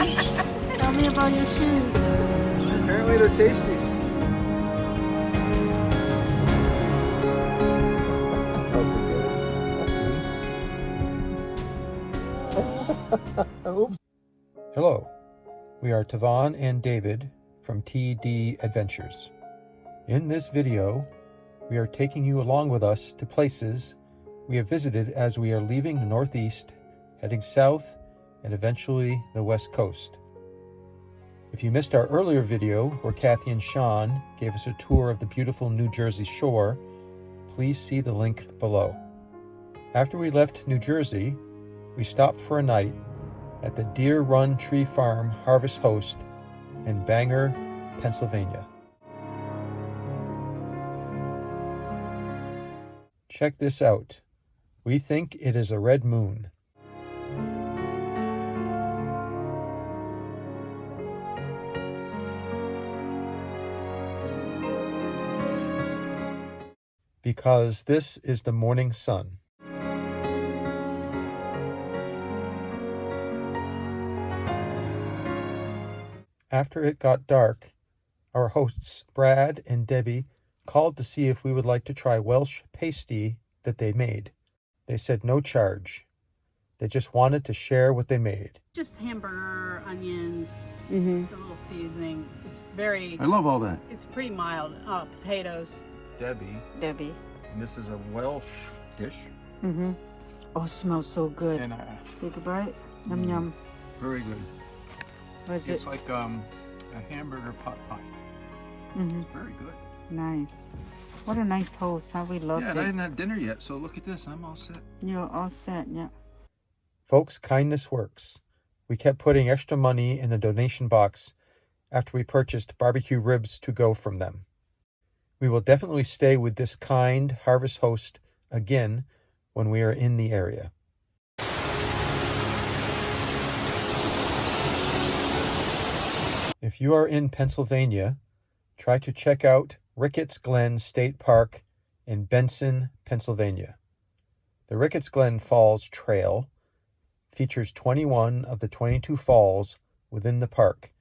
Tell me about your shoes. Apparently they're tasty. Oops. Hello, we are Tavon and David from TD Adventures. In this video, we are taking you along with us to places we have visited as we are leaving the Northeast, heading south, and eventually the West Coast. If you missed our earlier video where Kathy and Sean gave us a tour of the beautiful New Jersey shore, please see the link below. After we left New Jersey, we stopped for a night at the Deer Run Tree Farm Harvest Host in Bangor, Pennsylvania. Check this out. We think it is a red moon. Because this is the morning sun. After it got dark, our hosts Brad and Debbie called to see if we would like to try Welsh pasty that they made. They said no charge. They just wanted to share what they made. Just hamburger, onions, a little seasoning. It's very... I love all that. It's pretty mild. Potatoes. Debbie. And this is a Welsh dish. Oh, it smells so good. And Take a bite. Yum yum. very good. What is It's it? like a hamburger pot pie. It's very good. Nice. What a nice host. How we love Yeah, and I it. didn't have dinner yet, so look at this. I'm all set. You're all set, yeah. Folks, kindness works. We kept putting extra money in the donation box after we purchased barbecue ribs to go from them. We will definitely stay with this kind harvest host again when we are in the area. If you are in Pennsylvania, try to check out Ricketts Glen State Park in Benson, Pennsylvania. The Ricketts Glen Falls Trail features 21 of the 22 falls within the park,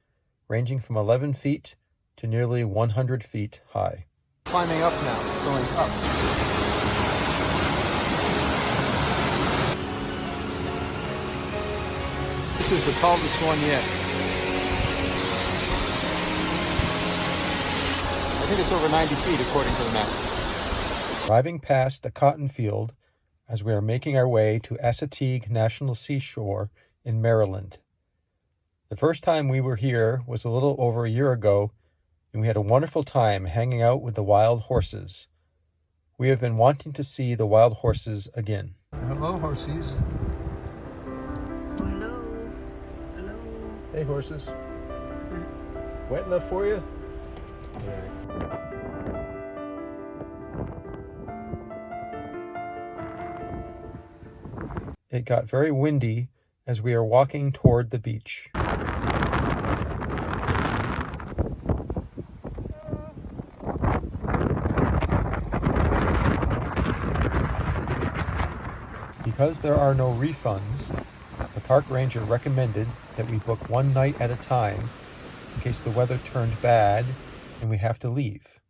ranging from 11 feet to nearly 100 feet high. Climbing up now, going up. This is the tallest one yet. I think it's over 90 feet according to the map. Driving past a cotton field as we are making our way to Assateague National Seashore in Maryland. The first time we were here was a little over a year ago, and we had a wonderful time hanging out with the wild horses. We have been wanting to see the wild horses again. Hello, horsies. Hello. Hello. Hey, horses. Wet enough for you? It got very windy as we are walking toward the beach. Because there are no refunds, the park ranger recommended that we book one night at a time in case the weather turned bad and we have to leave.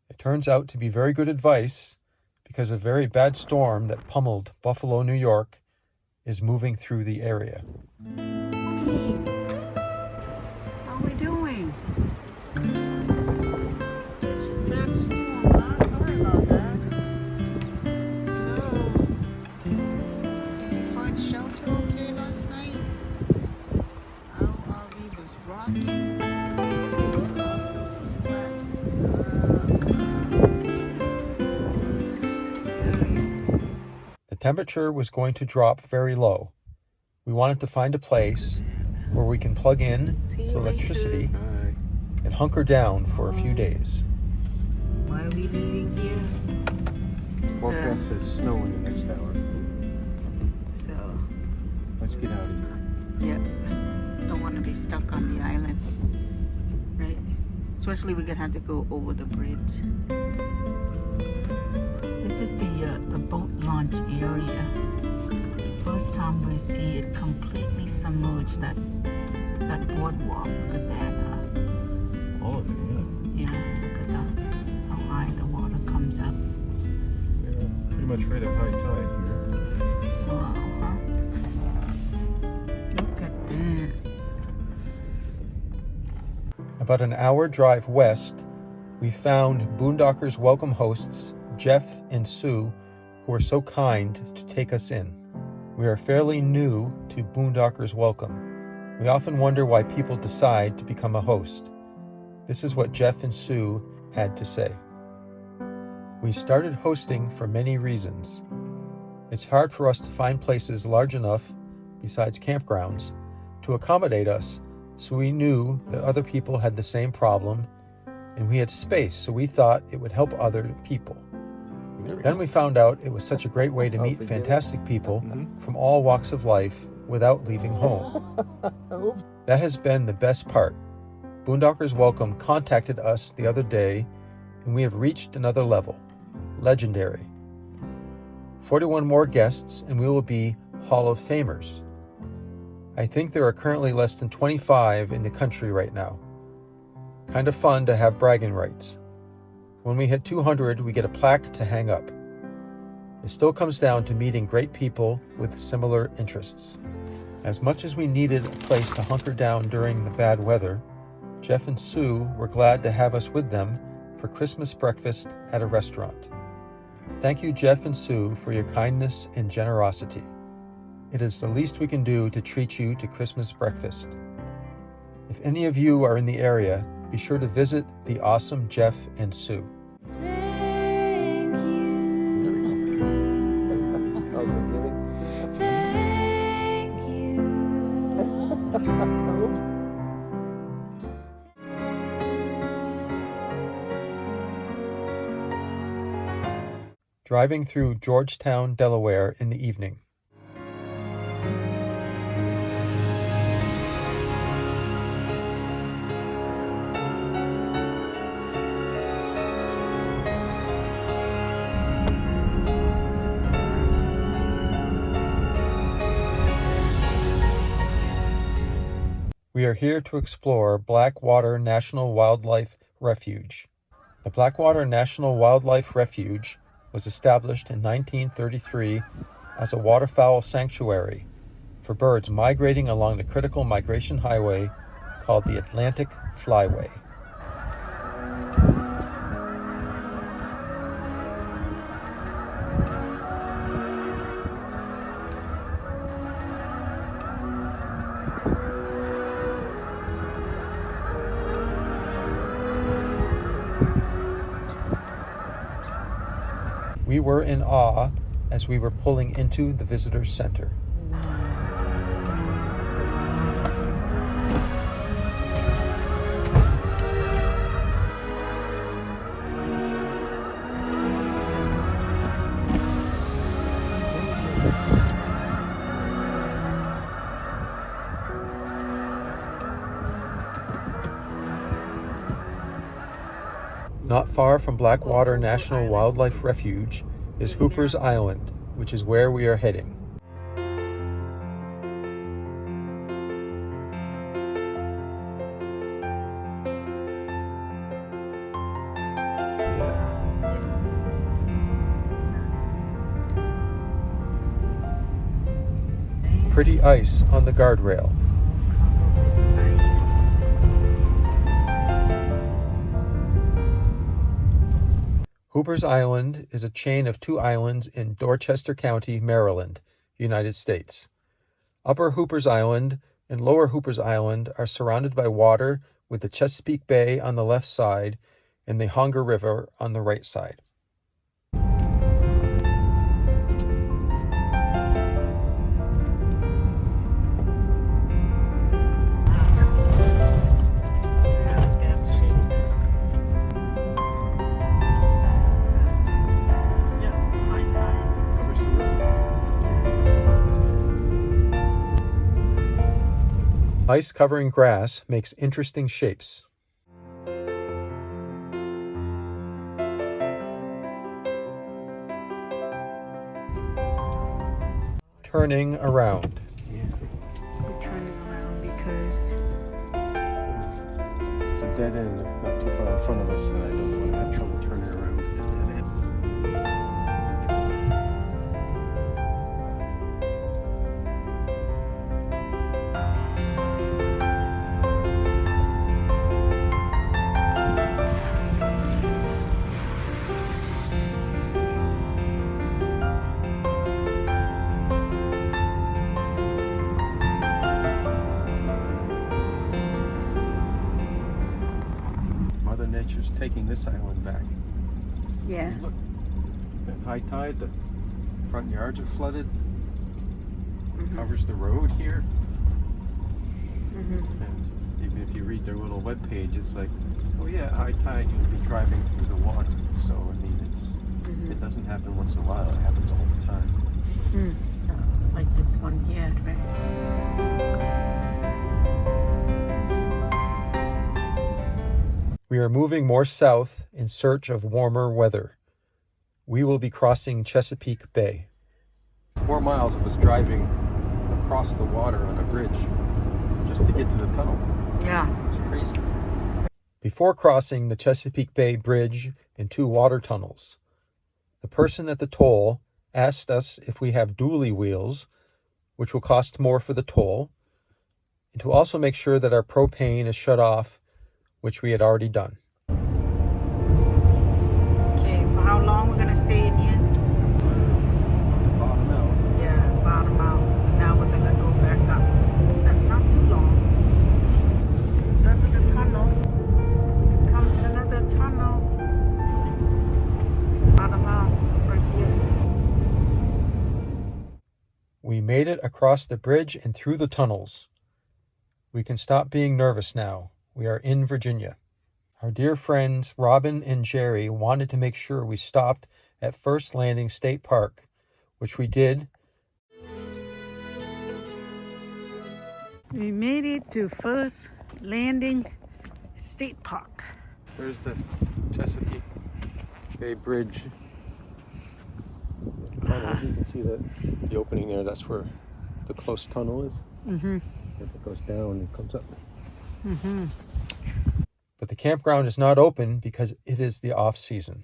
It turns out to be very good advice because a very bad storm that pummeled Buffalo, New York is moving through the area. How are we doing? This bad storm, huh? Sorry about that. Hello. Did you find shelter okay last night? Our RV was rocking. Also wet. The temperature was going to drop very low. We wanted to find a place where we can plug in for electricity and hunker down for a few days. Why are we leaving here? Forecast says snow in the next hour. So, Let's get out of here. yep. Don't want to be stuck on the island. Right? Especially we're going to have to go over the bridge. This is the boat launch area. First time we see it completely submerged. That that boardwalk. Look at that, huh? All of it, Yeah, look at how high the water comes up. yeah. Yeah, pretty much right at high tide here. Wow, huh? Look at that. About an hour drive west, we found Boondockers welcome hosts Jeff and Sue, who were so kind to take us in. We are fairly new to Boondockers Welcome. We often wonder why people decide to become a host. This is what Jeff and Sue had to say. We started hosting for many reasons. It's hard for us to find places large enough, besides campgrounds, to accommodate us, so we knew that other people had the same problem, and we had space, so we thought it would help other people. Then we found out it was such a great way to meet fantastic people from all walks of life without leaving home. That has been the best part. Boondockers Welcome contacted us the other day, and we have reached another level. Legendary. 41 more guests, and we will be Hall of Famers. I think there are currently less than 25 in the country right now. Kind of fun to have bragging rights. When we hit 200, we get a plaque to hang up. It still comes down to meeting great people with similar interests. As much as we needed a place to hunker down during the bad weather, Jeff and Sue were glad to have us with them for Christmas breakfast at a restaurant. Thank you, Jeff and Sue, for your kindness and generosity. It is the least we can do to treat you to Christmas breakfast. If any of you are in the area, be sure to visit the awesome Jeff and Sue. Thank you. Thank you. Driving through Georgetown, Delaware in the evening. We are here to explore Blackwater National Wildlife Refuge. The Blackwater National Wildlife Refuge was established in 1933 as a waterfowl sanctuary for birds migrating along the critical migration highway called the Atlantic Flyway. We were in awe as we were pulling into the visitor center. Not far from Blackwater National Wildlife Refuge is Hooper's Island, which is where we are heading. Pretty ice on the guardrail. Hooper's Island is a chain of 2 islands in Dorchester County, Maryland, United States. Upper Hooper's Island and Lower Hooper's Island are surrounded by water with the Chesapeake Bay on the left side and the Hunker River on the right side. Ice covering grass makes interesting shapes. Turning around. We're turning around because There's a dead end not too far in front of us, and I don't want to have trouble turning around at that dead end. Mother Nature's taking this island back. Yeah. Look, at high tide, the front yards are flooded. Covers the road here. And even if you read their little webpage, it's like, oh yeah, at high tide you'll be driving through the water. So I mean, it doesn't happen once in a while; it happens all the time. Like this one here, right? We are moving more south in search of warmer weather. We will be crossing Chesapeake Bay. 4 miles of us driving across the water on a bridge just to get to the tunnel. Yeah. It's crazy. Before crossing the Chesapeake Bay Bridge and 2 water tunnels, the person at the toll asked us if we have dually wheels, which will cost more for the toll, and to also make sure that our propane is shut off, which we had already done. Okay, for how long we're gonna stay in here? Bottom out. Yeah, bottom out. And now we're gonna go back up. Not too long. Look at the tunnel. Comes another tunnel. Bottom out, right here. We made it across the bridge and through the tunnels. We can stop being nervous now. We are in Virginia. Our dear friends Robin and Jerry wanted to make sure we stopped at First Landing State Park, which we did. We made it to First Landing State Park. There's the Chesapeake Bay Bridge. You can see the opening there. That's where the close tunnel is. If it goes down, it comes up. But the campground is not open because it is the off season.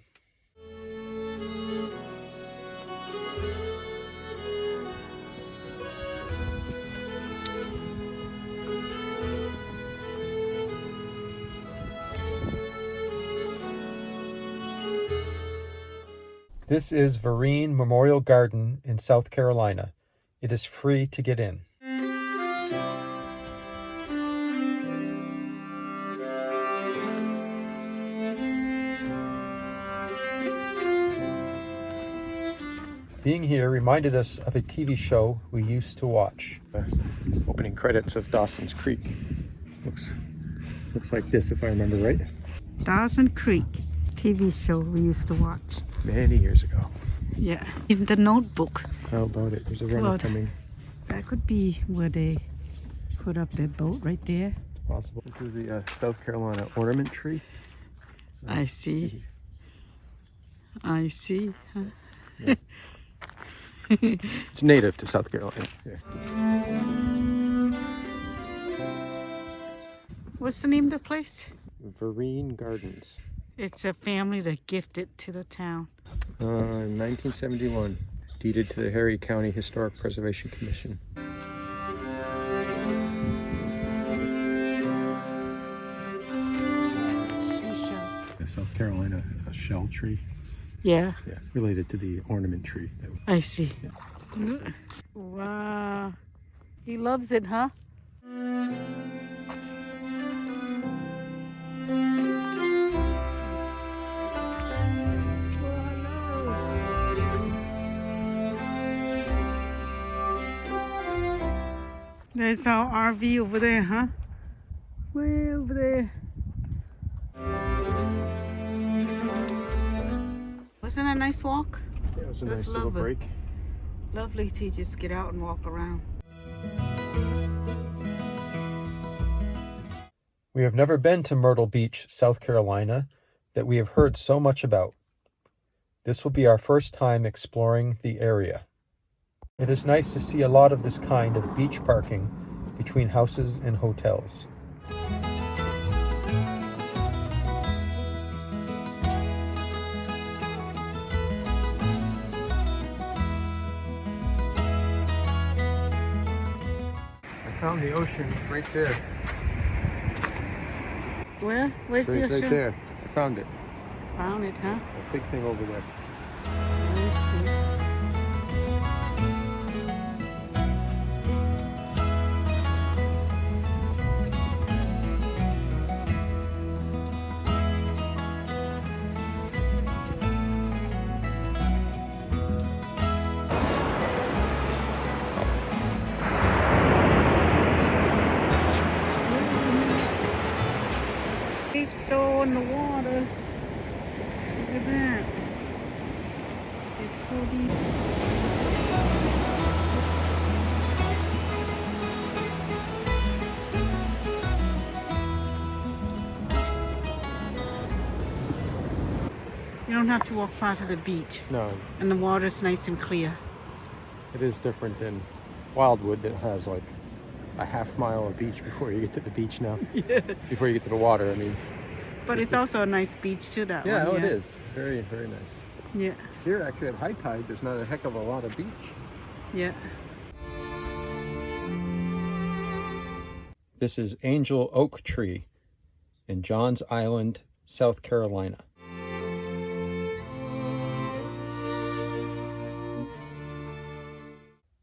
This is Vereen Memorial Garden in South Carolina. It is free to get in. Being here reminded us of a TV show we used to watch. Opening credits of Dawson's Creek. Looks like this, if I remember right. Dawson Creek TV show we used to watch. Many years ago. Yeah. In the Notebook. How about it? There's a runner coming. That could be where they put up their boat right there. Possible. This is the South Carolina ornament tree. I see. I see. Yeah. It's native to South Carolina. Yeah. What's the name of the place? Vereen Gardens. It's a family that gifted to the town. In 1971, deeded to the Harry County Historic Preservation Commission. The South Carolina shell tree. Yeah. Yeah, related to the ornament tree. I see. Yeah. Wow. He loves it, huh? There's our RV over there, huh? Way over there. Wasn't that a nice walk? Yeah, it was a That's nice little lovely. break. Lovely to just get out and walk around. We have never been to Myrtle Beach, South Carolina, that we have heard so much about. This will be our first time exploring the area. It is nice to see a lot of this kind of beach parking between houses and hotels. found the ocean right there. Where? Where's the Right ocean? there. I found it. Found it, huh? A big thing over there. Let me see. It's so in the water. Look at that. It's so deep. You don't have to walk far to the beach, No, and the water's nice and clear. it is different than Wildwood that has like a half mile of beach before you get to the beach now. Yeah. Before you get to the water, I mean. But it's also a nice beach too, that Yeah, one. oh, it is. Very, very nice. Yeah, Here, actually, at high tide, there's not a heck of a lot of beach. yeah. This is Angel Oak Tree in Johns Island, South Carolina.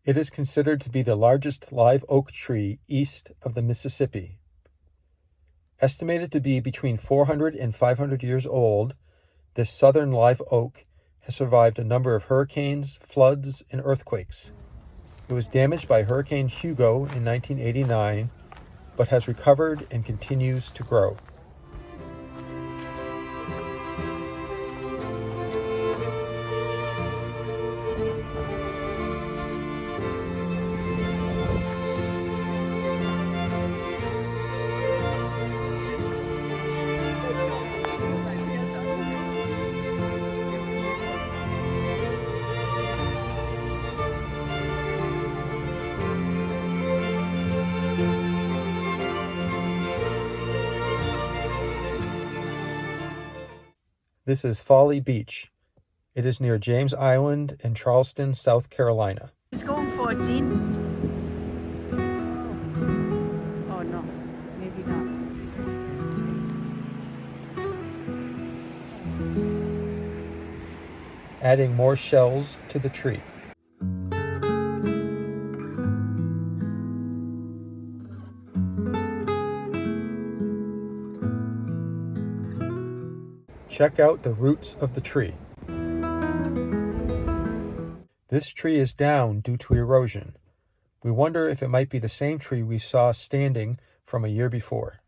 It is considered to be the largest live oak tree east of the Mississippi. Estimated to be between 400 and 500 years old, this southern live oak has survived a number of hurricanes, floods, and earthquakes. It was damaged by Hurricane Hugo in 1989, but has recovered and continues to grow. This is Folly Beach. It is near James Island in Charleston, South Carolina. He's going for it, Jean. Oh no, maybe not. Adding more shells to the tree. Check out the roots of the tree. This tree is down due to erosion. We wonder if it might be the same tree we saw standing from a year before.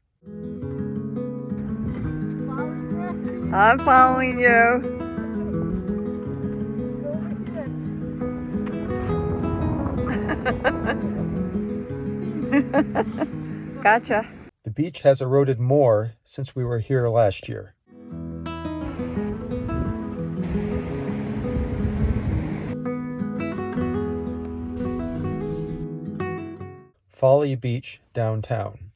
I'm following you. Gotcha. The beach has eroded more since we were here last year. Folly Beach, downtown.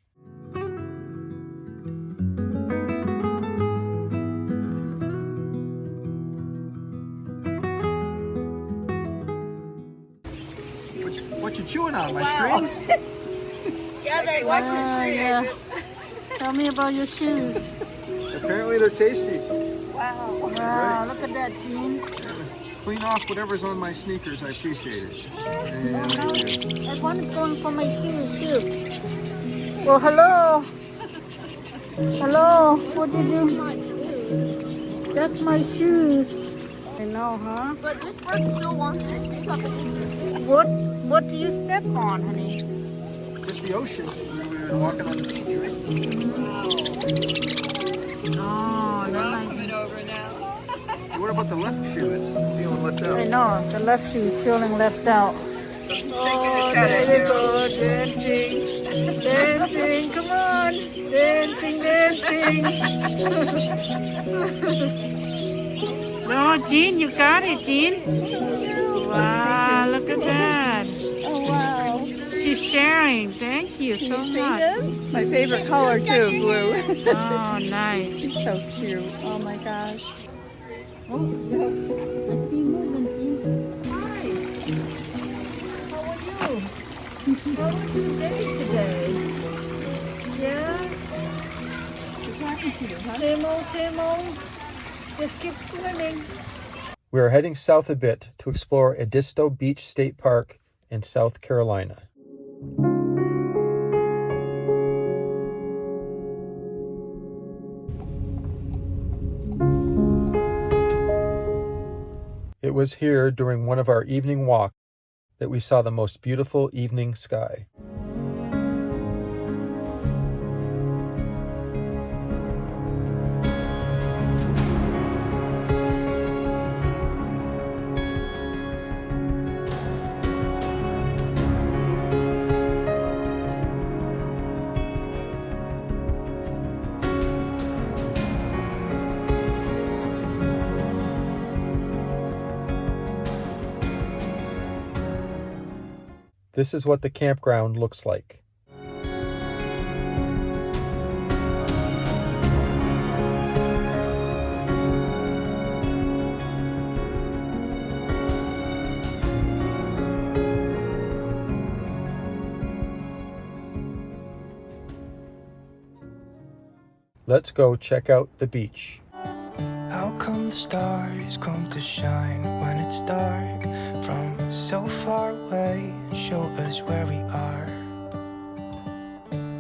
What you chewing on, my strings? Yeah, they like Yeah. Tell me about your shoes. Apparently they're tasty. Wow. Wow, look at that, Jean. Clean off whatever's on my sneakers, I appreciate it. That one is going for my shoes too. Well, hello. Hello. What did you do? That's my shoes. I know, huh? But this bird still wants to stick up and eat it. What do you step on, honey? Just the ocean. We were walking on the beach, right? Oh, they're like, What about the left shoe that's feeling left out? I know, the left shoe is feeling left out. Oh, there they go, dancing, dancing, come on, dancing, dancing. No, Jean, you got it, Jean. Wow, look at that. Oh, wow. She's sharing. Thank you so much. My favorite color, too, blue. Oh, nice. She's so cute. Oh, my gosh. Oh, I see movement, Jean. Hi. How are you? How was your day today? Yeah? Same old, same old. Just keep swimming. We are heading south a bit to explore Edisto Beach State Park in South Carolina. It was here during one of our evening walks that we saw the most beautiful evening sky. This is what the campground looks like. Let's go check out the beach. How come the stars come to shine when it's dark from so far away and show us where we are?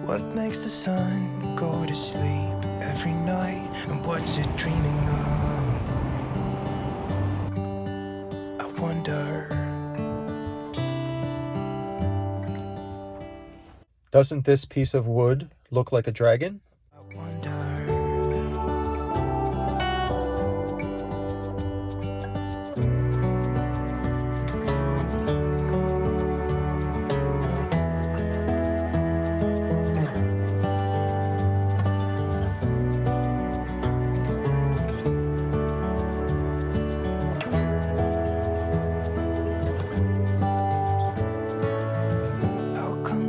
What makes the sun go to sleep every night, and what's it dreaming of? I wonder. Doesn't this piece of wood look like a dragon? I wonder.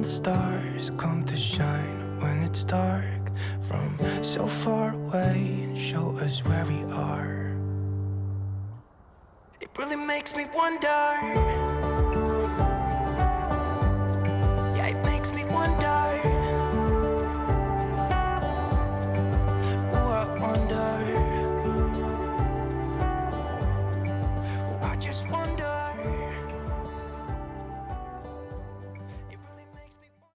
Stars come to shine when it's dark from so far away and show us where we are. It really makes me wonder.